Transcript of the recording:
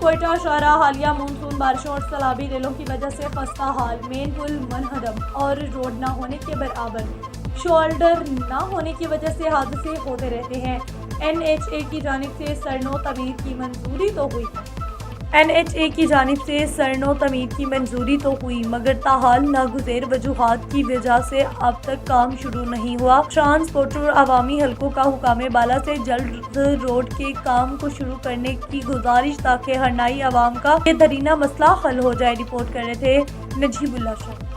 क्वेटा शाहरा हालिया मानसून बारिशों और सैलाबी रेलों की वजह से खस्ता हाल। मेन पुल मनहदम और रोड न होने के बराबर शोल्डर न होने की वजह से हादसे होते रहते हैं। NHA की जानिब से सरनो तमीर की मंजूरी तो हुई मगर ताहाल नागुज़ेर वजूहात की वजह से अब तक काम शुरू नहीं हुआ। ट्रांसपोर्ट और अवामी हलकों का हुकाम बाला से जल्द रोड के काम को शुरू करने की गुजारिश ताकि हरनाई अवाम का ये दरीना मसला हल हो जाए। रिपोर्ट कर रहे थे नजीबुल्लाह शाह।